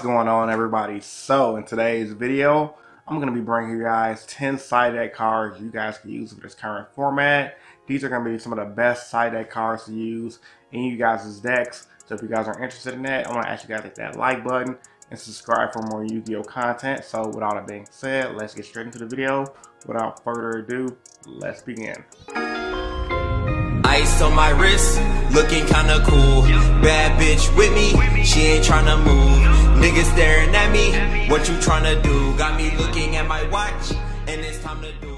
going on, everybody? So in today's video, I'm going to be bringing you guys 10 side deck cards you guys can use for this current format. These are going to be some of the best side deck cards to use in you guys' decks. So if you guys are interested in that, I want to ask you guys to hit that like button and subscribe for more Yu-Gi-Oh content. So with all that being said, let's get straight into the video. Without further ado, let's begin. Ice on my wrist, looking kinda cool. Bad bitch with me, she ain't tryna move. Niggas staring at me, what you tryna do? Got me looking at my watch, and it's time to do.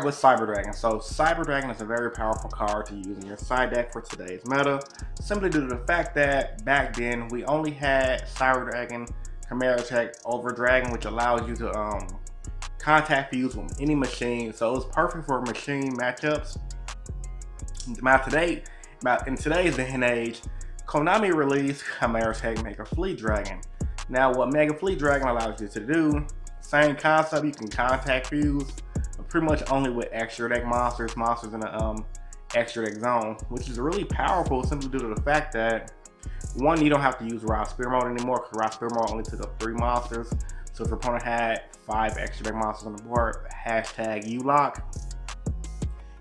With Cyber Dragon. So Cyber Dragon is a very powerful card to use in your side deck for today's meta, simply due to the fact that back then we only had Cyber Dragon, Chimera Tech over Dragon, which allows you to contact fuse with any machine. So it was perfect for machine matchups. In today's day and age, Konami released Chimera Tech Mega Fleet Dragon. Now what Mega Fleet Dragon allows you to do, same concept, you can contact fuse, but pretty much only with extra deck monsters in the extra deck zone, which is really powerful simply due to the fact that, one, you don't have to use Rod Spear Mode anymore, because Rod Spear Mode only took up 3 monsters. So if your opponent had 5 extra deck monsters on the board, hashtag U-Lock,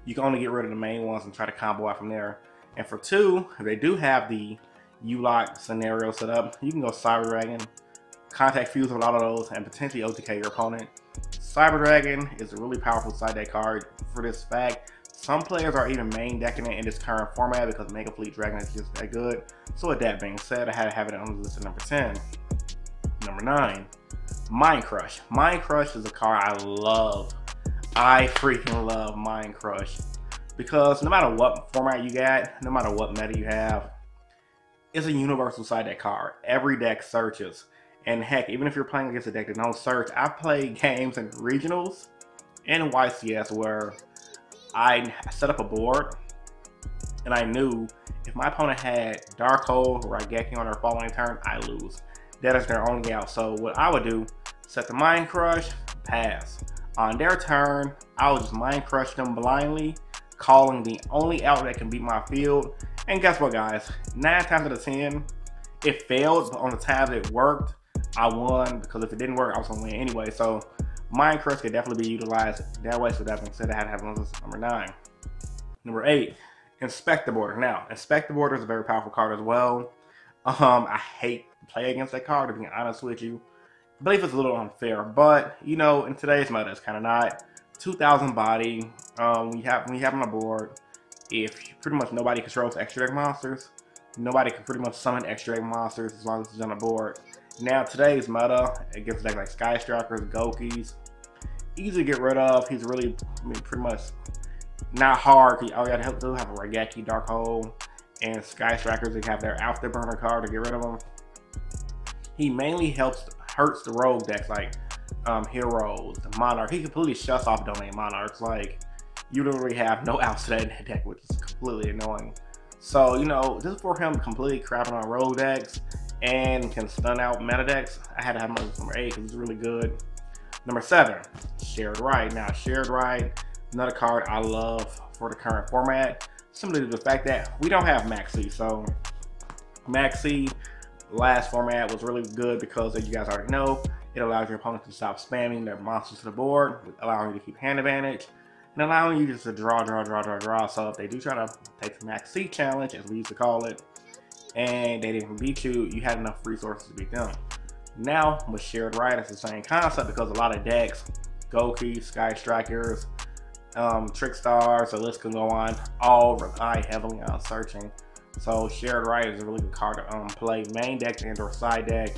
you can only get rid of the main ones and try to combo out from there. And for 2, if they do have the U-Lock scenario set up, you can go Cyber Dragon, contact fuse with a lot of those, and potentially OTK your opponent. Cyber Dragon is a really powerful side deck card for this fact. Some players are even main decking it in this current format because Mega Fleet Dragon is just that good. So with that being said, I had to have it on the list at number 10. Number 9, Mind Crush. Mind Crush is a card I love. I freaking love Mind Crush because no matter what format you got, no matter what meta you have, it's a universal side deck card. Every deck searches, and heck, even if you're playing against a deck that don't search, I've played games in regionals and YCS where I set up a board and I knew if my opponent had Dark Hole or Raigeki on their following turn, I lose. That is their only out. So what I would do, set the Mind Crush, pass. On their turn, I would just Mind Crush them blindly, calling the only out that can beat my field. And guess what, guys? 9 times out of 10, it failed, but on the times it worked, I won, because if it didn't work, I was gonna win anyway. So Mind Crush could definitely be utilized that way. So that being said, I had to have on this number 9. Number 8, Inspect the Border. Now, Inspect the Border is a very powerful card as well. I hate to play against that card, to be honest with you. I believe it's a little unfair, but you know, in today's meta, it's kind of not. 2,000 body. We have on the board. If pretty much nobody controls extra deck monsters, nobody can pretty much summon extra deck monsters as long as it's on the board. Now today's meta, it gives decks like Sky Strikers, Gokis, easy to get rid of. He's really, pretty much not hard. All you gotta do have a Raigeki, Dark Hole, and Sky Strikers. They have their afterburner card to get rid of them. He mainly hurts the rogue decks like Heroes, the Monarch. He completely shuts off Domain Monarchs. Like, you literally have no outs to that deck, which is completely annoying. So, you know, just for him completely crapping on rogue decks and can stun out meta decks, I had to have him as number 8 because he's really good. Number 7, Shared Ride. Now, Shared Ride, another card I love for the current format, simply due to the fact that we don't have Maxi. So, Maxi last format was really good because, as you guys already know, it allows your opponent to stop spamming their monsters to the board, allowing you to keep hand advantage, and allowing you just to draw. So if they do try to take the Max C challenge, as we used to call it, and they didn't beat you, you had enough resources to beat them. Now with Shared Ride, it's the same concept because a lot of decks, Goki, Sky Strikers, Trick Stars, the list can go on, all rely heavily on searching. So Shared Ride is a really good card to play main deck and or side deck.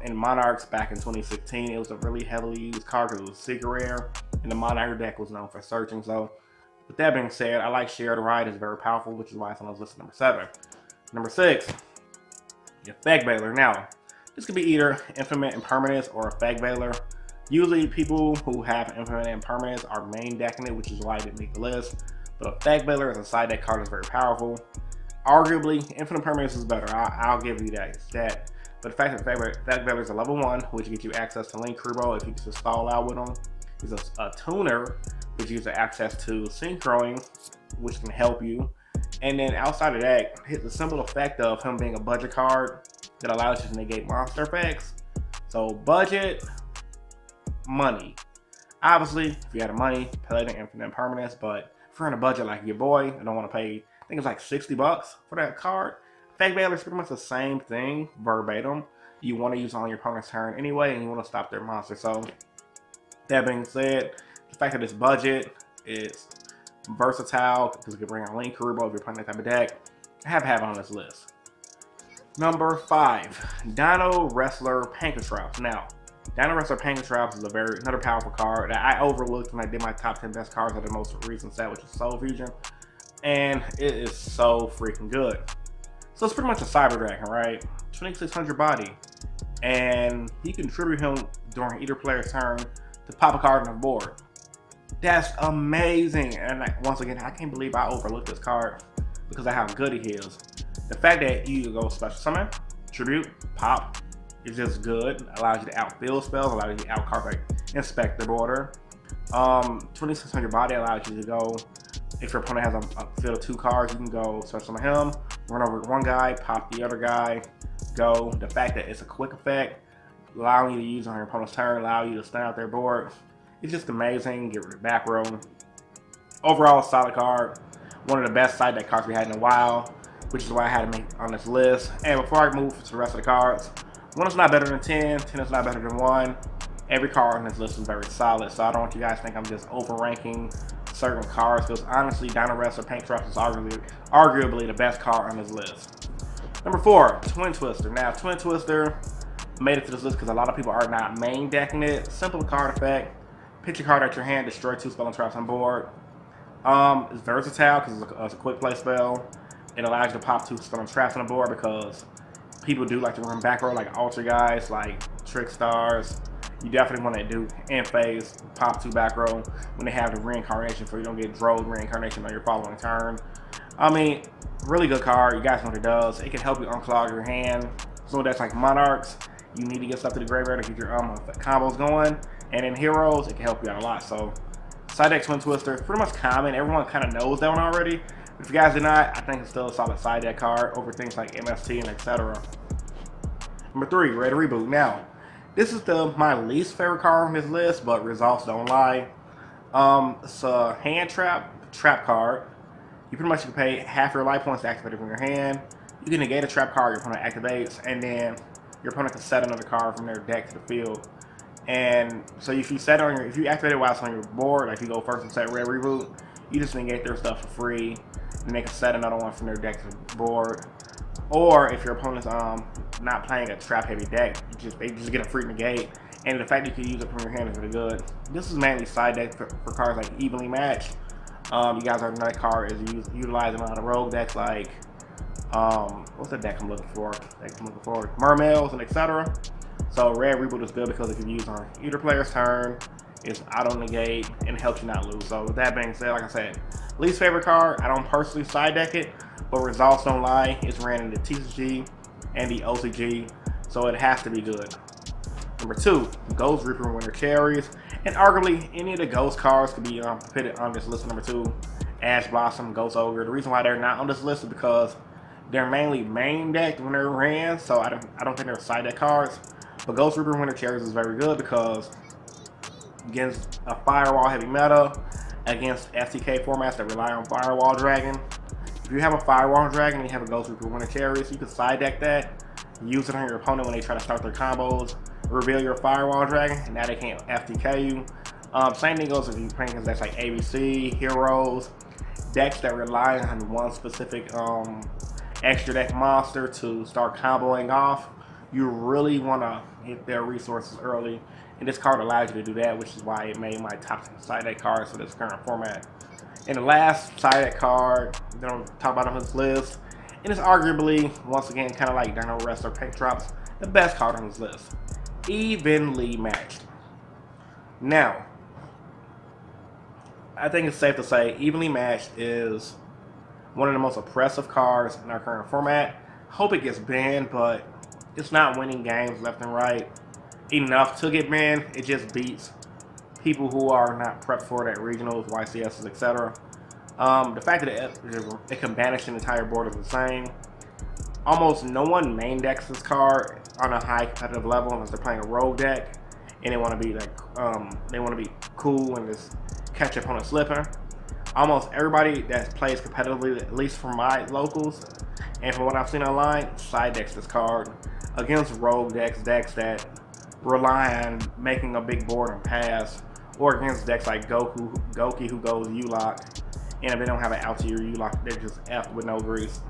In Monarchs back in 2016, it was a really heavily used card because it was secret rare, and the Monarch deck was known for searching. So with that being said, I like Shared Ride. It's very powerful, which is why it's on this list at number 7. Number 6, Effect Veiler. Now, this could be either Infinite Impermanence or Effect Veiler. Usually people who have Infinite Impermanence are main decking it, which is why I didn't make the list. But Effect Veiler is a side deck card that's very powerful. Arguably, Infinite Impermanence is better. I'll give you that. But the fact that Effect Veiler is a level 1, which gets you access to Link Kubo if you just stall out with them. He's a tuner, which gives you access to Synchroing, which can help you. And then outside of that, the simple effect of him being a budget card that allows you to negate monster effects. So budget, money. Obviously, if you got the money, play the infinite permanence, but if you're on a budget like your boy, I don't want to pay, I think it's like 60 bucks for that card. Fake Baylor is pretty much the same thing, verbatim. You want to use it on your opponent's turn anyway, and you want to stop their monster. So, that being said, the fact that it's budget, it's versatile, because you can bring a Link Karibo if you're playing that type of deck, I have it on this list. Number 5, Dino Wrestler Pancatrops. Now, Dino Wrestler Pancatrops is another powerful card that I overlooked when I did my top 10 best cards of the most recent set, which is Soul Fusion, and it is so freaking good. So it's pretty much a Cyber Dragon, right? 2600 body, and you can tribute him during either player's turn to pop a card on the board. That's amazing, and once again, I can't believe I overlooked this card because of how good he is. The fact that you go special summon, tribute, pop, is just good. Allows you to outfield spells, allows you to outcard like Inspect the Border. 2600 body allows you to go, if your opponent has a field of 2 cards, you can go special summon him, run over one guy, pop the other guy, go. The fact that it's a quick effect, allowing you to use on your opponent's turn, allow you to stand out their board. It's just amazing. Get rid of back row. Overall, solid card. One of the best side deck cards we had in a while, which is why I had to make on this list. And before I move to the rest of the cards, 1 is not better than 10, 10 is not better than 1. Every card on this list is very solid, so I don't want you guys to think I'm just over-ranking certain cards, because honestly, Dino Wrestler Pancatrops is arguably the best card on this list. Number 4, Twin Twister. Now, Twin Twister made it to this list because a lot of people are not main decking it. Simple card effect. Pitch a card out your hand, destroy 2 spell and traps on board. It's versatile because it's a quick play spell. It allows you to pop 2 spell and traps on the board because people do like to run back row, like Ultra guys, like Trick Stars. You definitely want to do in phase, pop 2 back row when they have the reincarnation, so you don't get drove reincarnation on your following turn. I mean, really good card. You guys know what it does. It can help you unclog your hand. So that's like Monarchs. You need to get stuff to the graveyard to get your combos going. And in Heroes, it can help you out a lot. So, side deck Twin Twister is pretty much common. Everyone kind of knows that one already. If you guys do not, I think it's still a solid side deck card over things like MST and etc. Number 3, Red Reboot. Now, this is my least favorite card on this list, but results don't lie. It's a hand trap card. You pretty much can pay half your life points to activate it from your hand. You can negate a trap card your opponent activates, and then your opponent can set another card from their deck to the field. And so if you activate it while it's on your board, like you go first and set Red Reboot, you just negate their stuff for free, and they can set another one from their deck to the board. Or if your opponent's not playing a trap heavy deck, they just get a free negate. And the fact that you can use it from your hand is really good. This is mainly side deck for cards like Evenly Matched. You guys already know that card is utilizing a lot of rogue decks like what's the deck I'm looking for? Mermails and etc. So Red Reboot is good because it can be used on either player's turn. It's auto negate and it helps you not lose. So with that being said, like I said, least favorite card, I don't personally side deck it, but results don't lie. It's ran in the TCG and the OCG, so it has to be good. Number 2, Ghost Reaper Winter Cherries. And arguably, any of the Ghost cards could be fitted on this list. Number 2, Ash Blossom, Ghost Ogre. The reason why they're not on this list is because they're mainly main decked when they're ran, so I don't think they're side deck cards. But Ghost Reaper Winter Cherries is very good because against a Firewall heavy meta, against FTK formats that rely on Firewall Dragon. If you have a Firewall Dragon and you have a Ghost Reaper Winter Cherries, you can side deck that, use it on your opponent when they try to start their combos, reveal your Firewall Dragon, and now they can't FTK you. Same thing goes if you're playing against decks like ABC, Heroes, decks that rely on one specific extra deck monster to start comboing off. You really want to hit their resources early, and this card allows you to do that, which is why it made my top 10 side deck cards for this current format. And the last side deck card that I'll talk about on this list, and it's arguably, once again, kind of like Dino Wrestler Pancatrops, the best card on this list. Evenly Matched. Now, I think it's safe to say Evenly Matched is one of the most oppressive cards in our current format. Hope it gets banned, but it's not winning games left and right enough to get banned. It just beats people who are not prepped for it at regionals, YCSs, etc. The fact that it can banish an entire board is insane. almost no one main decks this card on a high competitive level unless they're playing a rogue deck and they want to be like cool and just catch your opponent slipping. Almost everybody that plays competitively, at least from my locals and from what I've seen online, side decks this card against rogue decks that rely on making a big board and pass, or against decks like Goki who goes U-Lock, and if they don't have an out to your U-Lock, they're just F with no grease.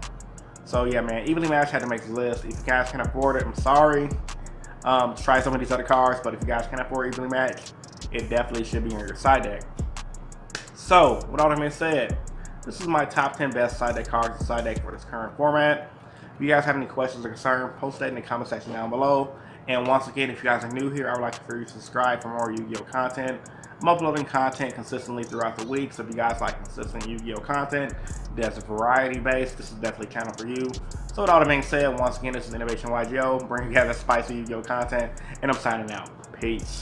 So yeah, man, Evenly Match had to make this list. If you guys can afford it, I'm sorry. Try some of these other cards, but if you guys can afford Evenly Match, it definitely should be in your side deck. So, with all that being said, this is my top 10 best side deck cards and side deck for this current format. If you guys have any questions or concerns, post that in the comment section down below. And once again, if you guys are new here, I would like for you to subscribe for more Yu-Gi-Oh content. I'm uploading content consistently throughout the week, so if you guys like consistent Yu-Gi-Oh content that's variety based, this is definitely a channel for you. So with all that being said, once again, this is InnovationYGO, bringing you guys spicy Yu-Gi-Oh content, and I'm signing out. Peace.